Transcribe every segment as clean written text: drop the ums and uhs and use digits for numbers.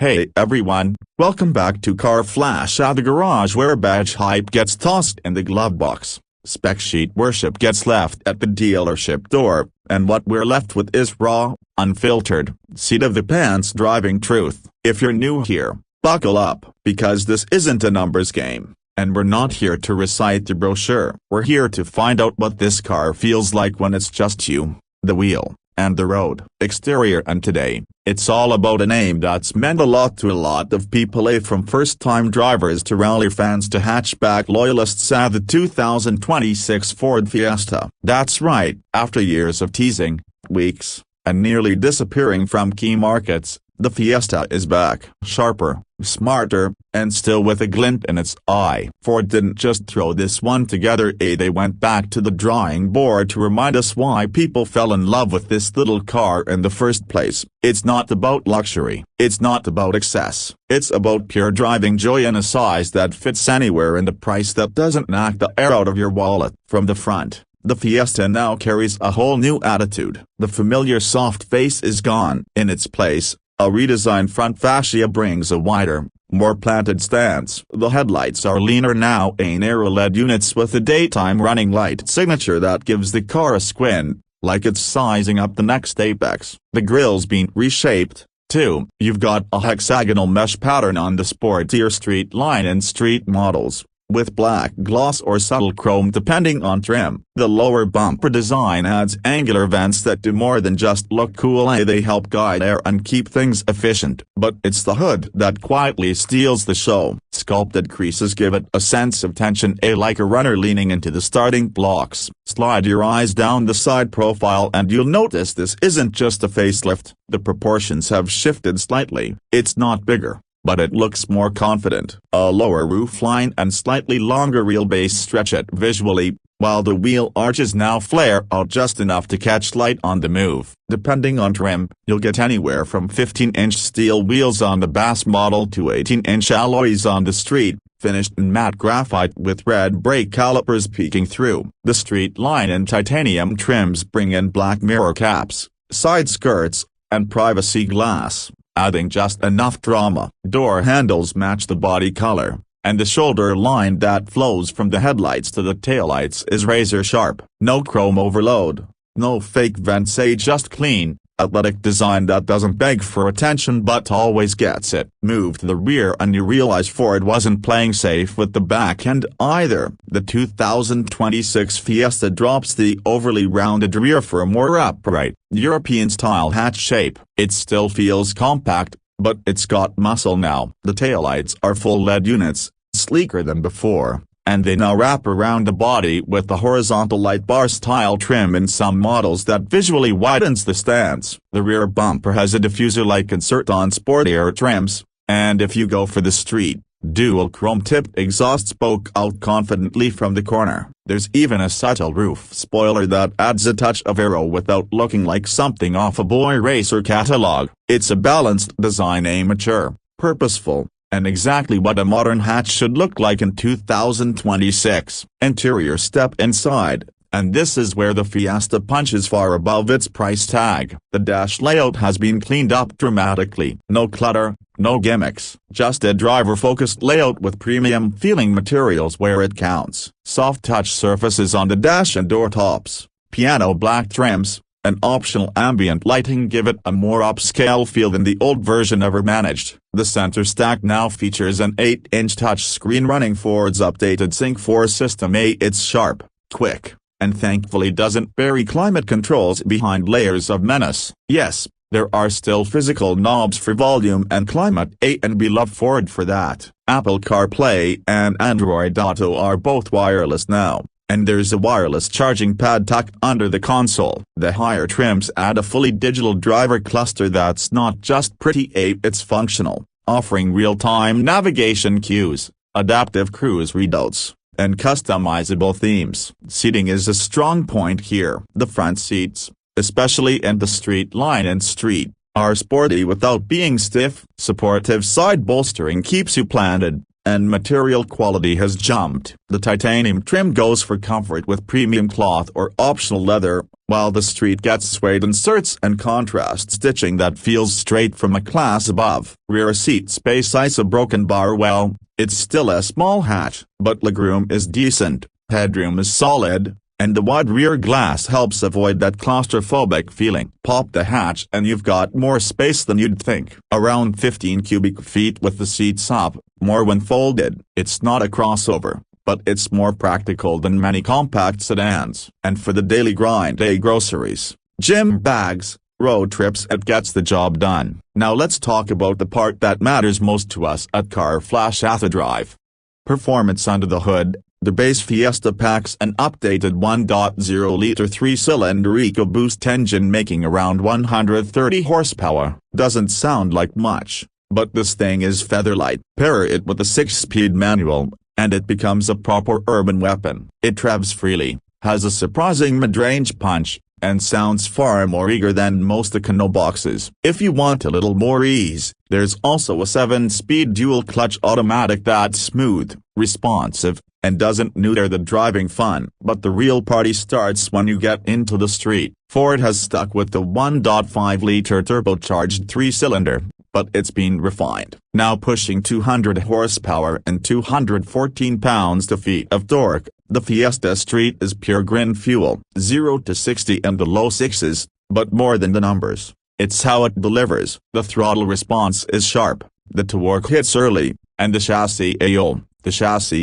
Hey everyone, welcome back to Car Flash at the garage, where badge hype gets tossed in the glove box, spec sheet worship gets left at the dealership door, and what we're left with is raw, unfiltered, seat of the pants driving truth. If you're new here, buckle up, because this isn't a numbers game, and we're not here to recite the brochure. We're here to find out what this car feels like when it's just you, the wheel, and the road. Exterior. And today, it's all about a name that's meant a lot to a lot of people, from first-time drivers to rally fans to hatchback loyalists at the 2026 Ford Fiesta. That's right, after years of teasing, weeks, and nearly disappearing from key markets, the Fiesta is back. Sharper, smarter, and still with a glint in its eye. Ford didn't just throw this one together, they went back to the drawing board to remind us why people fell in love with this little car in the first place. It's not about luxury, it's not about excess, it's about pure driving joy in a size that fits anywhere and a price that doesn't knock the air out of your wallet. From the front, the Fiesta now carries a whole new attitude. The familiar soft face is gone. In its place, a redesigned front fascia brings a wider, more planted stance. The headlights are leaner now, narrow LED units with a daytime running light signature that gives the car a squint, like it's sizing up the next apex. The grille's been reshaped, too. You've got a hexagonal mesh pattern on the sportier street line and street models, with black gloss or subtle chrome depending on trim. The lower bumper design adds angular vents that do more than just look cool, they help guide air and keep things efficient. But it's the hood that quietly steals the show. Sculpted creases give it a sense of tension, like a runner leaning into the starting blocks. Slide your eyes down the side profile and you'll notice this isn't just a facelift. The proportions have shifted slightly. It's not bigger, but it looks more confident. A lower roofline and slightly longer wheelbase stretch it visually, while the wheel arches now flare out just enough to catch light on the move. Depending on trim, you'll get anywhere from 15-inch steel wheels on the base model to 18-inch alloys on the street, finished in matte graphite with red brake calipers peeking through. The street line and titanium trims bring in black mirror caps, side skirts, and privacy glass, adding just enough drama. Door handles match the body color, and the shoulder line that flows from the headlights to the taillights is razor sharp. No chrome overload, no fake vents, just clean, athletic design that doesn't beg for attention but always gets it. Move to the rear and you realize Ford wasn't playing safe with the back end either. The 2026 Fiesta drops the overly rounded rear for a more upright, European-style hatch shape. It still feels compact, but it's got muscle now. The taillights are full LED units, sleeker than before, and they now wrap around the body with the horizontal light bar style trim in some models that visually widens the stance. The rear bumper has a diffuser-like insert on sportier trims, and if you go for the street, dual chrome-tipped exhausts poke out confidently from the corner. There's even a subtle roof spoiler that adds a touch of aero without looking like something off a boy racer catalog. It's a balanced design, mature, purposeful, and exactly what a modern hatch should look like in 2026. Interior. Step inside, and this is where the Fiesta punches far above its price tag. The dash layout has been cleaned up dramatically. No clutter, no gimmicks, just a driver-focused layout with premium-feeling materials where it counts. Soft touch surfaces on the dash and door tops, piano black trims, and optional ambient lighting give it a more upscale feel than the old version ever managed. The center stack now features an 8-inch touchscreen running Ford's updated Sync 4 system. It's sharp, quick, and thankfully doesn't bury climate controls behind layers of menace. Yes, there are still physical knobs for volume and climate, and we love Ford for that. Apple CarPlay and Android Auto are both wireless now, and there's a wireless charging pad tucked under the console. The higher trims add a fully digital driver cluster that's not just pretty, it's functional, offering real-time navigation cues, adaptive cruise readouts, and customizable themes. Seating is a strong point here. The front seats, especially in the street line and street, are sporty without being stiff. Supportive side bolstering keeps you planted, and material quality has jumped. The titanium trim goes for comfort with premium cloth or optional leather, while the Street gets suede inserts and contrast stitching that feels straight from a class above. Rear seat space is a broken bar. Well, it's still a small hatch, but legroom is decent, headroom is solid, and the wide rear glass helps avoid that claustrophobic feeling. Pop the hatch and you've got more space than you'd think. Around 15 cubic feet with the seats up, more when folded. It's not a crossover, but it's more practical than many compact sedans. And for the daily grind, groceries, gym bags, road trips, it gets the job done. Now let's talk about the part that matters most to us at Car Flash: the drive. Performance under the hood. The base Fiesta packs an updated 1.0-liter 3-cylinder EcoBoost engine making around 130 horsepower. Doesn't sound like much, but this thing is featherlight. Pair it with a 6-speed manual, and it becomes a proper urban weapon. It revs freely, has a surprising mid-range punch, and sounds far more eager than most EcoBoxes. If you want a little more ease, there's also a 7-speed dual-clutch automatic that's smooth, responsive, and doesn't neuter the driving fun. But the real party starts when you get into the street. Ford has stuck with the 1.5-liter turbocharged 3-cylinder, but it's been refined. Now pushing 200 horsepower and 214 pounds-feet of torque, the Fiesta Street is pure grin fuel. 0 to 60 in the low sixes, but more than the numbers, it's how it delivers. The throttle response is sharp, the torque hits early, and the chassis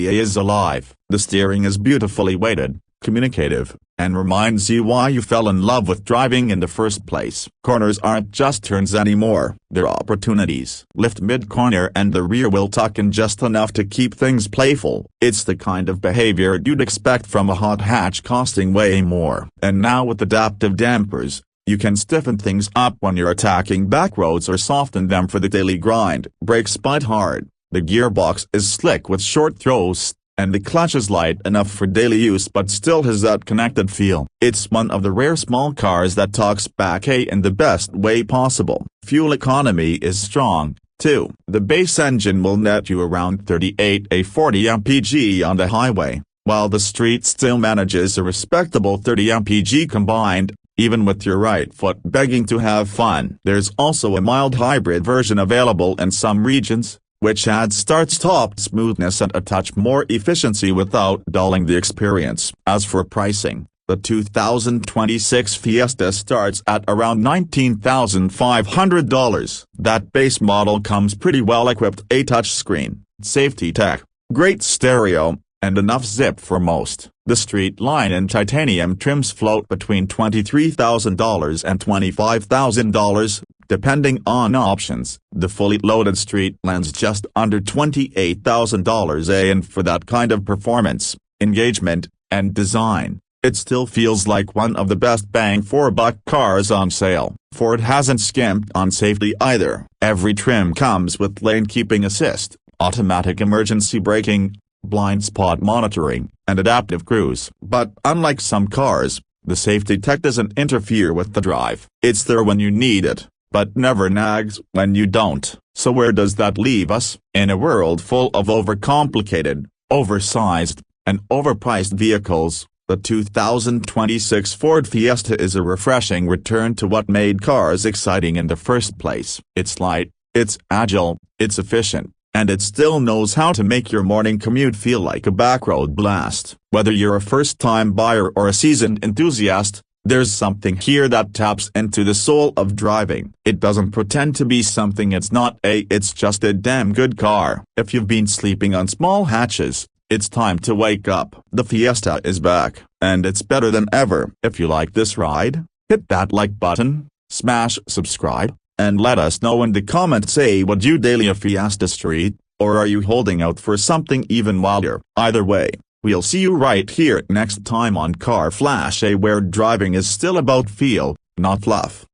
is alive. The steering is beautifully weighted, communicative, and reminds you why you fell in love with driving in the first place. Corners aren't just turns anymore, they're opportunities. Lift mid-corner and the rear will tuck in just enough to keep things playful. It's the kind of behavior you'd expect from a hot hatch costing way more. And now with adaptive dampers, you can stiffen things up when you're attacking back roads or soften them for the daily grind. Brakes bite hard, the gearbox is slick with short throws, and the clutch is light enough for daily use but still has that connected feel. It's one of the rare small cars that talks back in the best way possible. Fuel economy is strong, too. The base engine will net you around 38–40 mpg on the highway, while the Street still manages a respectable 30 mpg combined, even with your right foot begging to have fun. There's also a mild hybrid version available in some regions, which adds start-stop smoothness and a touch more efficiency without dulling the experience. As for pricing, the 2026 Fiesta starts at around $19,500. That base model comes pretty well equipped: a touchscreen, safety tech, great stereo, and enough zip for most. The Street line and titanium trims float between $23,000 and $25,000, depending on options. The fully loaded Street lands just under $28,000, and for that kind of performance, engagement, and design, it still feels like one of the best bang-for-buck cars on sale. Ford hasn't skimped on safety either. Every trim comes with lane keeping assist, automatic emergency braking, blind spot monitoring, and adaptive cruise. But unlike some cars, the safety tech doesn't interfere with the drive. It's there when you need it, but never nags when you don't. So where does that leave us? In a world full of overcomplicated, oversized, and overpriced vehicles, the 2026 Ford Fiesta is a refreshing return to what made cars exciting in the first place. It's light, it's agile, it's efficient, and it still knows how to make your morning commute feel like a backroad blast. Whether you're a first-time buyer or a seasoned enthusiast, there's something here that taps into the soul of driving. It doesn't pretend to be something it's not. It's just a damn good car. If you've been sleeping on small hatches, it's time to wake up. The Fiesta is back, and it's better than ever. If you like this ride, hit that like button, smash subscribe, and let us know in the comments. Would you daily a Fiesta Street, or are you holding out for something even wilder? Either way, we'll see you right here next time on Car Flash, where driving is still about feel, not fluff.